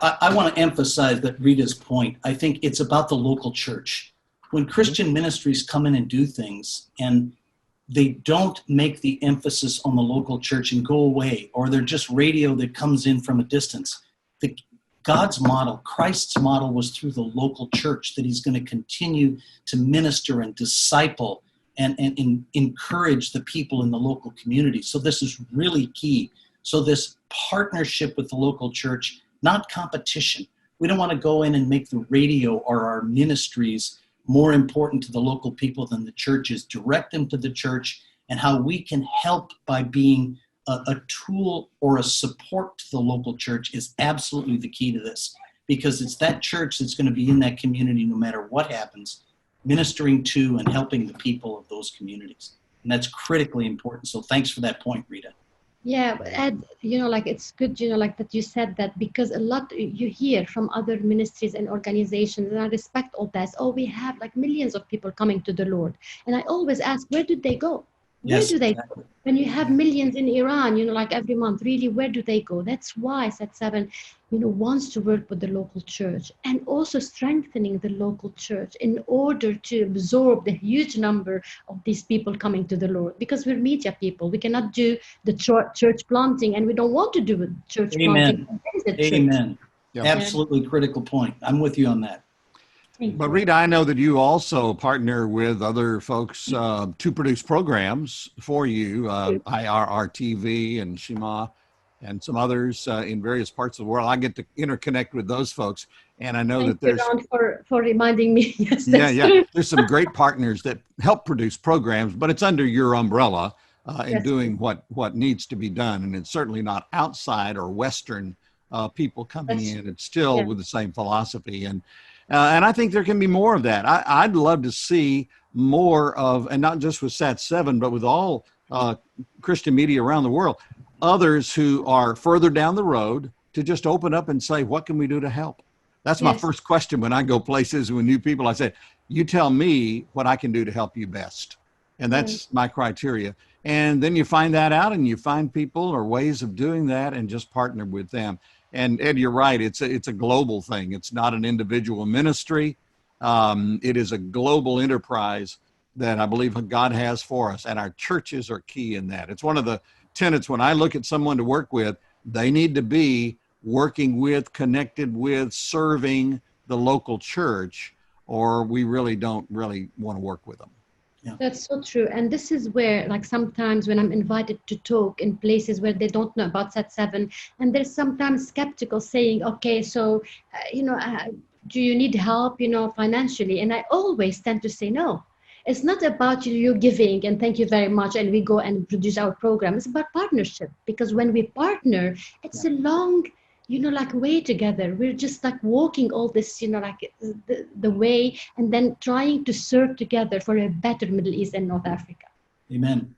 I want to emphasize that Rita's point. I think it's about the local church. When Christian ministries come in and do things and they don't make the emphasis on the local church and go away, or they're just radio that comes in from a distance. God's model, Christ's model, was through the local church, that he's going to continue to minister and disciple and encourage the people in the local community. So this is really key. So this partnership with the local church, not competition. We don't want to go in and make the radio or our ministries more important to the local people than the churches. Direct them to the church, and how we can help by being a tool or a support to the local church is absolutely the key to this, because it's that church that's going to be in that community no matter what happens, ministering to and helping the people of those communities. And that's critically important. So thanks for that point, Rita. Yeah, Ed, it's good, that you said that, because a lot you hear from other ministries and organizations, and I respect all that. Oh, we have like millions of people coming to the Lord. And I always ask, where did they go? Where do they go? When you have millions in Iran, every month, really, where do they go? That's why Set7, wants to work with the local church, and also strengthening the local church in order to absorb the huge number of these people coming to the Lord. Because we're media people. We cannot do the church planting, and we don't want to do church planting. Amen. Yep. Absolutely critical point. I'm with you on that. But Rita, I know that you also partner with other folks to produce programs for you, IRR TV and Shema and some others in various parts of the world. I get to interconnect with those folks, and I know that there's for reminding me. Yes, true. There's some great partners that help produce programs, but it's under your umbrella in doing what needs to be done, and it's certainly not outside or Western people coming in. It's still with the same philosophy, and I think there can be more of that. I'd love to see more of, and not just with Sat7, but with all Christian media around the world, others who are further down the road to just open up and say, what can we do to help? That's my first question when I go places with new people. I say, you tell me what I can do to help you best. And that's my criteria. And then you find that out, and you find people or ways of doing that, and just partner with them. And Ed, you're right. It's a global thing. It's not an individual ministry. It is a global enterprise that I believe God has for us, and our churches are key in that. It's one of the tenets when I look at someone to work with. They need to be working with, connected with, serving the local church, or we really don't want to work with them. Yeah. That's so true. And this is where, like, sometimes when I'm invited to talk in places where they don't know about Set7, and there's sometimes skeptical saying, okay, so, do you need help, financially? And I always tend to say, no, it's not about you giving and thank you very much, and we go and produce our program. It's about partnership, because when we partner, it's a long, way together. We're just like walking all this, the way, and then trying to serve together for a better Middle East and North Africa. Amen.